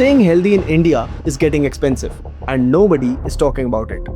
Staying healthy in India is getting expensive and nobody is talking about it.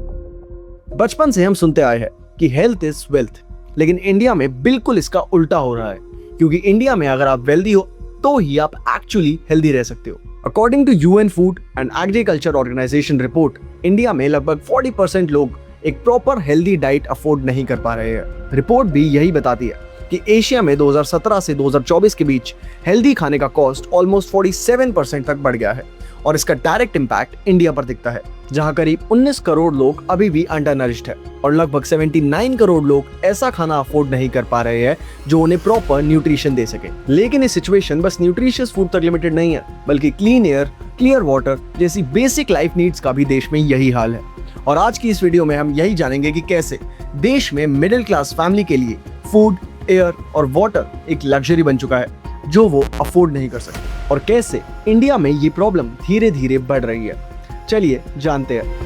बचपन से हम सुनते आए हैं कि हेल्थ इज वेल्थ, लेकिन इंडिया में बिल्कुल इसका उल्टा हो रहा है, क्योंकि इंडिया में अगर आप वेल्दी हो तो ही आप एक्चुअली हेल्दी रह सकते हो। According to UN food and agriculture organisation report, India में लगभग 40% लोग एक प्रॉपर हेल्दी डाइट अफोर्ड नहीं कर पा रहे हैं। रिपोर्ट भी यही बताती है कि एशिया में 2017 से 2024 के बीच हेल्दी खाने का कॉस्ट ऑलमोस्ट 47% तक बढ़ गया है, और इसका डायरेक्ट इम्पैक्ट इंडिया पर दिखता है, जहां करीब 19 करोड़ लोग अभी भी अंडरनरिश्ड है और लगभग 79 करोड़ लोग ऐसा खाना अफोर्ड नहीं कर पा रहे हैं जो उन्हें प्रॉपर न्यूट्रिशन दे सके। लेकिन ये सिचुएशन बस न्यूट्रिशियस फूड तक लिमिटेड नहीं है, बल्कि क्लीन एयर, क्लियर वाटर जैसी बेसिक लाइफ नीड्स का भी देश में यही हाल है। और आज की इस वीडियो में हम यही जानेंगे कि कैसे देश में मिडिल क्लास फैमिली के लिए फूड, एयर और वाटर एक लग्जरी बन चुका है जो वो अफोर्ड नहीं कर सकते, और कैसे इंडिया में ये प्रॉब्लम धीरे धीरे बढ़ रही है। चलिए जानते हैं।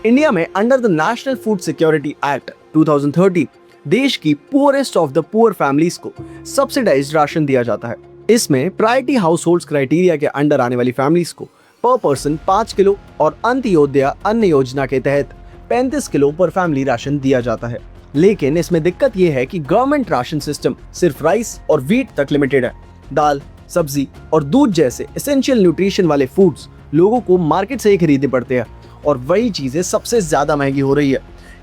इंडिया में under the national food security act 2013 देश की poorest of the poor families को सब्सिडाइज्ड राशन दिया जाता है। इसमें प्रायोरिटी हाउस होल्ड क्राइटेरिया के अंडर आने वाली फैमिलीज को पर पर्सन 5 किलो और अंत्योदय अन्न योजना के तहत 35 किलो पर फैमिली राशन दिया जाता है। लेकिन इसमें दिक्कत यह है कि गवर्नमेंट राशन सिस्टम सिर्फ राइस और व्हीट तक लिमिटेड है। दाल, सब्जी और दूध जैसे एसेंशियल न्यूट्रिशन वाले फूड्स लोगों को मार्केट से ही खरीदने पड़ते हैं, और वही चीजें सबसे ज्यादा महंगी हो रही है।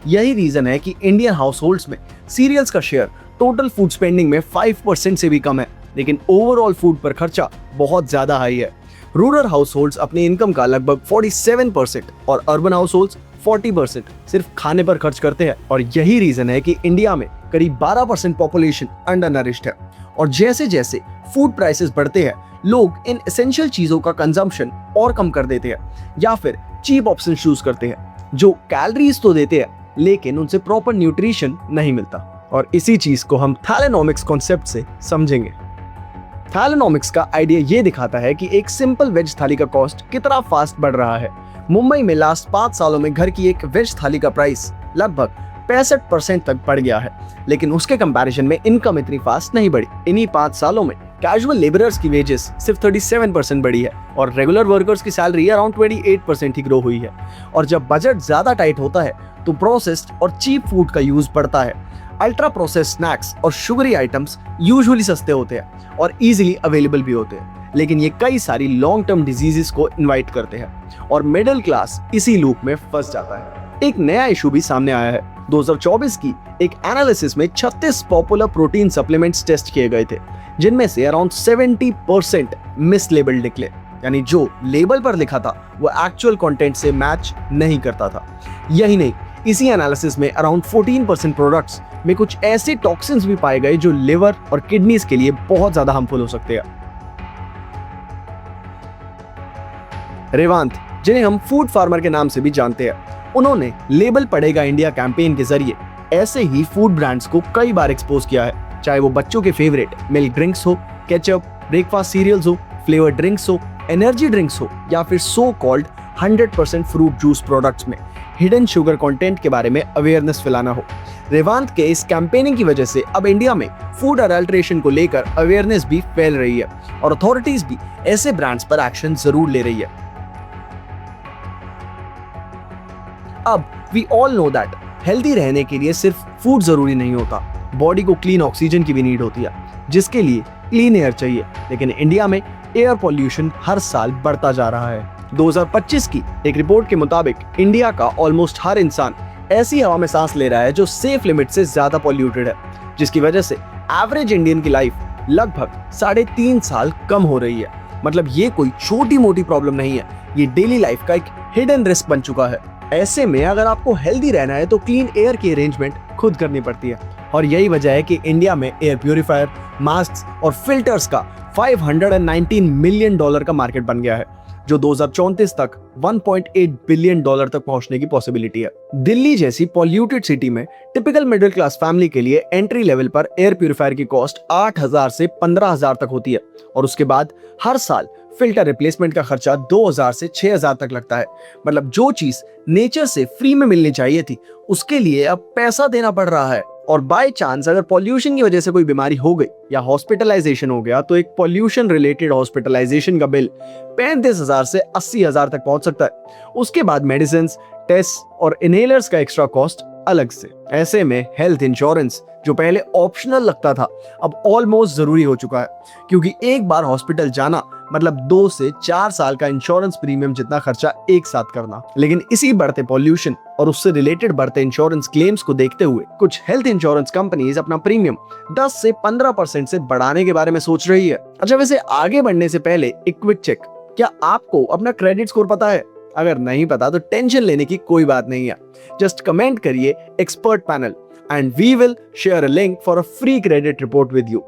यही रीजन है कि इंडियन हाउस होल्ड्स में सीरियल्स का शेयर टोटल फूड स्पेंडिंग में 5% से भी कम है, लेकिन ओवरऑल फूड पर खर्चा बहुत ज्यादा हाई है। रूरल हाउस होल्ड्स अपनी इनकम का लगभग 47% और अर्बन हाउस होल्ड्स 40% सिर्फ खाने पर खर्च करते हैं, और यही रीजन है कि इंडिया में करीब 12% पॉपुलेशन अंडरनरिश्ड है। और जैसे जैसे फूड प्राइसेस बढ़ते हैं, लोग इन एसेंशियल चीजों का कंजम्पशन और कम कर देते हैं, या फिर चीप ऑप्शन चूज करते हैं जो कैलोरीज तो देते हैं लेकिन उनसे प्रॉपर न्यूट्रिशन नहीं मिलता। और इसी चीज को हम थैलेनोमिक्स कॉन्सेप्ट से समझेंगे। थैलेनोमिक्स का आइडिया ये दिखाता है कि एक सिंपल वेज थाली का कॉस्ट कितना फास्ट बढ़ रहा है। मुंबई में लास्ट 5 सालों में घर की एक वेज थाली का प्राइस लगभग 65% तक बढ़ गया है, लेकिन उसके कंपैरिजन में इनकम इतनी फास्ट नहीं बढ़ी। इन्हीं 5 सालों में कैजुअल लेबरर्स की वेजेस सिर्फ 37% बढ़ी है और रेगुलर वर्कर्स की सैलरी अराउंड 28% ही ग्रो हुई है। और जब बजट ज्यादा टाइट होता है तो प्रोसेस्ड और चीप फूड का यूज बढ़ता है। अल्ट्रा प्रोसेस्ड स्नैक्स और शुगरी आइटम्स यूजुअली सस्ते होते हैं और इजीली अवेलेबल भी होते हैं, लेकिन ये कई सारी लॉन्ग टर्म डिजीजेस को इनवाइट करते हैं और मिडिल क्लास इसी लूप में फंस जाता है। एक नया इशू भी सामने आया है। 2024 की एक एनालिसिस में 36 पॉपुलर प्रोटीन सप्लीमेंट्स टेस्ट किए गए थे, जिनमें से अराउंड 70% मिसलेबल्ड निकले, यानी जो लेबल पर लिखा था वो एक्चुअल कंटेंट से मैच नहीं करता था। यही नहीं, इसी एनालिसिस में अराउंड 14% प्रोडक्ट्स में कुछ ऐसे टॉक्सिन्स भी पाए गए जो लिवर और किडनीज के लिए बहुत ज्यादा हार्मफुल हो सकते हैं। रेवांत, जिन्हें हम फूड फार्मर के नाम से भी जानते हैं, उन्होंने लेबल पढ़ेगा इंडिया कैंपेन के जरिए ऐसे ही फूड ब्रांड्स को कई बार एक्सपोज किया है, चाहे वो बच्चों के फेवरेट मिल्क ड्रिंक्स हो, केचप, ब्रेकफास्ट सीरियल्स हो, फ्लेवर ड्रिंक्स हो, एनर्जी ड्रिंक्स हो, या फिर so called 100% fruit juice products में हिडन शुगर कंटेंट के बारे में अवेयरनेस फैलाना हो। रेवांत के इस कैंपेनिंग की वजह से अब इंडिया में फूड अडल्ट्रेशन को लेकर अवेयरनेस भी फैल रही है और अथॉरिटीज भी ऐसे ब्रांड्स पर एक्शन जरूर ले रही है। अब we all know that healthy रहने के लिए सिर्फ फूड जरूरी नहीं होता, बॉडी को क्लीन ऑक्सीजन की भी नीड होती है, जिसके लिए क्लीन एयर चाहिए। लेकिन इंडिया में एयर पॉल्यूशन हर साल बढ़ता जा रहा है। 2025 की एक रिपोर्ट के मुताबिक इंडिया का ऑलमोस्ट हर इंसान ऐसी हवा में सांस ले रहा है जो सेफ लिमिट से ज्यादा पॉल्यूटेड है, जिसकी वजह से एवरेज इंडियन की लाइफ लगभग 3.5 साल कम हो रही है। मतलब ये कोई छोटी मोटी प्रॉब्लम नहीं है, ये डेली लाइफ का एक हिडन रिस्क बन चुका है। ऐसे में अगर आपको हेल्दी रहना है तो क्लीन एयर की अरेंजमेंट खुद करनी पड़ती है, और यही वजह है कि इंडिया में एयर प्यूरिफायर, मास्क और फिल्टर्स का $519 मिलियन का मार्केट बन गया है। जो 2034 तक 1.8 बिलियन डॉलर तक पहुंचने की पॉसिबिलिटी है। दिल्ली जैसी पॉल्यूटेड सिटी में टिपिकल मिडिल क्लास फैमिली के लिए एंट्री लेवल पर एयर प्यूरिफायर की कॉस्ट 8,000 से 15,000 तक होती है और उसके बाद हर साल फिल्टर रिप्लेसमेंट का खर्चा 2,000 से 6,000 तक लगता है। मतलब जो चीज नेचर से फ्री में मिलनी चाहिए थी उसके लिए अब पैसा देना पड़ रहा है। और बाय चांस अगर पॉल्यूशन की वजह से कोई बीमारी हो गई या हॉस्पिटलाइजेशन हो गया तो एक पॉल्यूशन रिलेटेड हॉस्पिटलाइजेशन का बिल 35,000 से 80,000 तक पहुंच सकता है। उसके बाद मेडिसिन, टेस्ट और इनहेलर्स का एक्स्ट्रा कॉस्ट अलग से। ऐसे में हेल्थ इंश्योरेंस जो पहले ऑप्शनल लगता था अब ऑलमोस्ट जरूरी हो चुका है, क्योंकि एक बार हॉस्पिटल जाना मतलब 2 से 4 साल का इंश्योरेंस प्रीमियम जितना खर्चा एक साथ करना। लेकिन इसी बढ़ते पॉल्यूशन और उससे रिलेटेड बढ़ते इंश्योरेंस क्लेम्स को देखते हुए कुछ हेल्थ इंश्योरेंस कंपनीज अपना प्रीमियम 10 से 15% से बढ़ाने के बारे में सोच रही है। अच्छा, वैसे आगे बढ़ने से पहले एक क्विक चेक, क्या आपको अपना क्रेडिट स्कोर पता है? अगर नहीं पता तो टेंशन लेने की कोई बात नहीं है। जस्ट कमेंट करिए expert panel and we will share a link for a free credit report with you।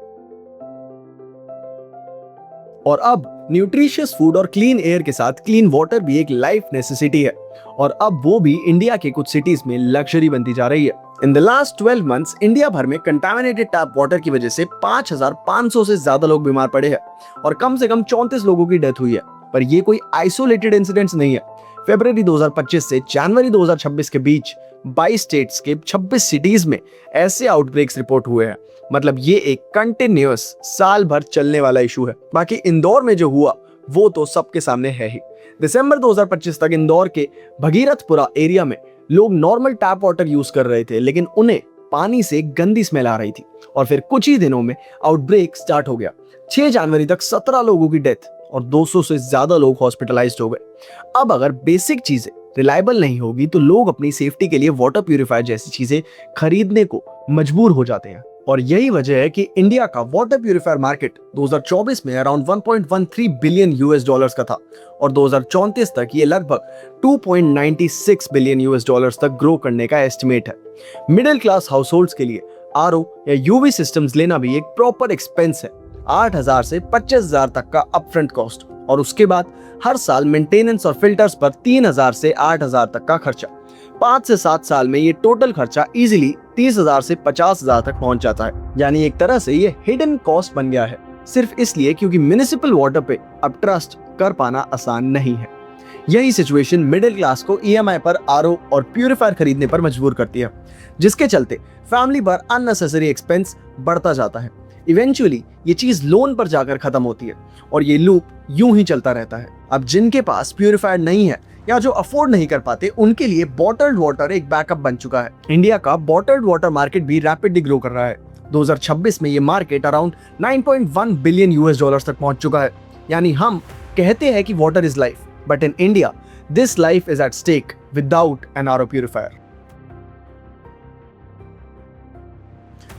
और अब न्यूट्रिशियस फूड और क्लीन एयर के साथ क्लीन वाटर भी एक लाइफ नेसेसिटी है और अब वो भी इंडिया के कुछ सिटीज में लग्जरी बनती जा रही है। In the last 12 months India भर में कंटामिनेटेड टैप वाटर की वजह से 5,500 से ज्यादा लोग बीमार पड़े हैं और कम से कम 34 लोगों की डेथ हुई है। पर ये कोई आइसोलेटेड इंसिडेंट्स नहीं है। फरवरी 2025 से जनवरी 2026 के बीच 22 स्टेट्स के 26 सिटीज में ऐसे आउटब्रेक्स रिपोर्ट हुए हैं। मतलब ये एक कंटिन्यूअस साल भर चलने वाला इशू है। बाकी इंदौर में जो हुआ वो तो सबके सामने है ही। दिसंबर 2025 तक इंदौर के भगीरथपुरा एरिया में लोग नॉर्मल टैप वाटर यूज कर रहे थे, लेकिन उन्हें पानी से गंदी स्मेल आ रही थी और फिर कुछ ही दिनों में आउटब्रेक स्टार्ट हो गया। 6 जनवरी तक 17 लोगों की डेथ और 200 से ज्यादा लोग हॉस्पिटलाइज्ड हो गए। अब अगर बेसिक चीजें रिलायबल नहीं होगी तो लोग अपनी सेफ्टी के लिए वाटर प्यूरिफायर जैसी चीजें खरीदने को मजबूर हो जाते हैं। और यही वजह है कि इंडिया का वाटर प्यूरिफायर मार्केट 2024 में अराउंड 1.13 बिलियन यूएस डॉलर्स का था और 2034 तक ये लगभग 2.96 बिलियन यूएस डॉलर्स तक ग्रो करने का एस्टिमेट है। मिडिल क्लास हाउसहोल्ड्स के लिए आरओ या यूवी सिस्टम्स लेना भी एक प्रॉपर एक्सपेंस है। 8,000 से 25,000 तक का अपफ्रंट कॉस्ट और उसके बाद हर साल मेंटेनेंस और फिल्टर्स पर 3,000 से 8,000 तक का खर्चा। 5 से 7 साल में ये टोटल खर्चा इजीली 30,000 से 50,000 तक पहुंच जाता है। यानी एक तरह से ये हिडन कॉस्ट बन गया है, सिर्फ इसलिए क्योंकि म्युनिसिपल वाटर पे अब ट्रस्ट कर पाना आसान नहीं है। यही सिचुएशन मिडिल क्लास को ईएमआई पर आरओ और प्यूरिफायर खरीदने पर मजबूर करती है, जिसके चलते फैमिली पर अननेसेसरी एक्सपेंस बढ़ता जाता है। इवेंचुअली ये चीज लोन पर जाकर खत्म होती है और ये लूप यूं ही चलता रहता है। अब जिनके पास प्यूरिफायर नहीं है या जो अफोर्ड नहीं कर पाते उनके लिए बॉटल्ड वाटर एक बैकअप बन चुका है। इंडिया का बॉटल्ड वाटर मार्केट भी रैपिडली ग्रो कर रहा है। 2026 में ये market around 9.1 billion US dollars तक पहुंच चुका है। यानी हम कहते हैं कि water is life, but in India this life is at stake without an RO purifier.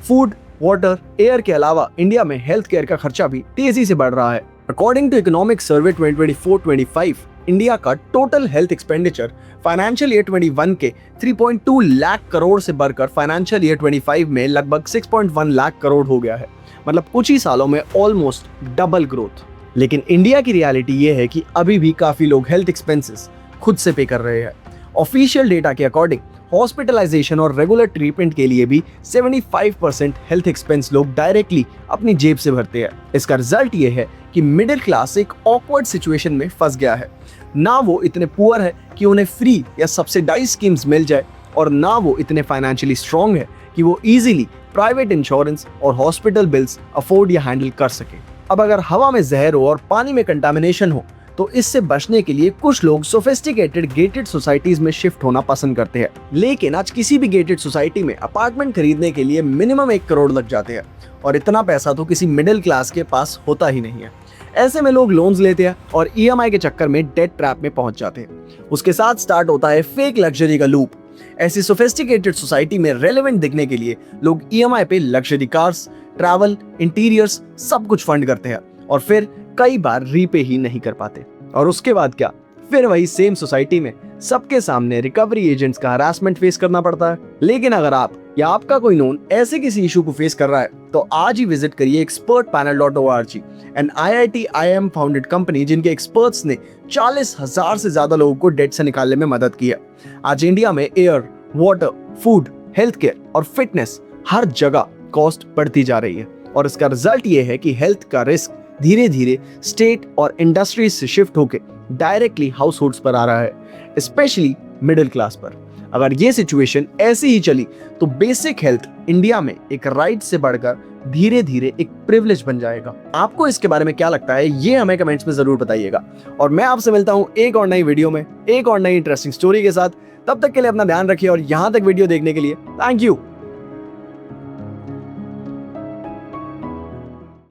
Food, water, air के अलावा इंडिया में हेल्थ केयर का खर्चा भी तेजी से बढ़ रहा है। According to economic survey 2024-25, India का total health expenditure financial year 21 के 3.2 लाख करोड़ से बढ़कर फाइनेंशियल ईयर 25 में लगभग 6.1 लाख करोड़ हो गया है। मतलब कुछ ही सालों में ऑलमोस्ट डबल ग्रोथ। लेकिन इंडिया की रियलिटी ये है कि अभी भी काफी लोग हेल्थ एक्सपेंसेस खुद से पे कर रहे हैं। ऑफिशियल डेटा के अकॉर्डिंग हॉस्पिटलाइजेशन और रेगुलर ट्रीटमेंट के लिए भी 75% हेल्थ एक्सपेंस लोग डायरेक्टली अपनी जेब से भरते हैं। इसका रिजल्ट ये है कि मिडिल क्लास एक ऑकवर्ड सिचुएशन में फंस गया है। ना वो इतने पुअर है कि उन्हें फ्री या सब्सिडाइज स्कीम्स मिल जाए और ना वो इतने फाइनेंशियली स्ट्रांग है कि वो इजीली प्राइवेट इंश्योरेंस और हॉस्पिटल बिल्स अफोर्ड या हैंडल कर सके। अब अगर हवा में जहर हो और पानी में कंटामिनेशन हो तो इससे बचने के लिए कुछ लोग सोफिस्टिकेटेड गेटेड सोसाइटीज में शिफ्ट होना पसंद करते हैं। लेकिन आज किसी भी गेटेड सोसाइटी में अपार्टमेंट खरीदने के लिए मिनिमम 1 करोड़ लग जाते हैं और इतना पैसा तो किसी मिडिल क्लास के पास होता ही नहीं है। ऐसे में लोग लोन्स लेते हैं और ईएमआई के चक्कर में डेट ट्रैप में पहुंच जाते हैं। उसके साथ स्टार्ट होता है फेक लग्जरी का लूप। ऐसी सोफिस्टिकेटेड सोसाइटी में रेलेवेंट दिखने के लिए लोग ईएमआई पे लग्जरी कार्स, ट्रैवल, इंटीरियर्स सब कुछ फंड करते हैं और फिर कई बार रीपे ही नहीं कर पाते। और उसके बाद क्या, फिर वही सेम सोसाइटी में सबके सामने रिकवरी एजेंट्स का हरासमेंट फेस करना पड़ता है। लेकिन अगर आप या आपका कोई नोन ऐसे किसी इशू को फेस कर रहा है तो आज ही विजिट करिए expertpanel.org, an IIT-IIM founded company जिनके एक्सपर्ट्स ने 40,000 से ज्यादा लोगों को डेट से निकालने में मदद की है। आज इंडिया में air, water, food, health care और फिटनेस हर जगह कॉस्ट बढ़ती जा रही है और इसका रिजल्ट ये है कि हेल्थ का रिस्क धीरे धीरे स्टेट और इंडस्ट्रीज से शिफ्ट होकर डायरेक्टली हाउस होल्ड्स पर आ रहा है, स्पेशली मिडिल क्लास पर। अगर ये सिचुएशन ऐसी ही चली तो बेसिक हेल्थ इंडिया में एक राइट से बढ़कर धीरे धीरे एक प्रिविलेज बन जाएगा। आपको इसके बारे में क्या लगता है ये हमें कमेंट्स में जरूर बताइएगा और मैं आपसे मिलता हूं एक और नई वीडियो में एक और नई इंटरेस्टिंग स्टोरी के साथ। तब तक के लिए अपना ध्यान रखिए और यहां तक वीडियो देखने के लिए थैंक यू।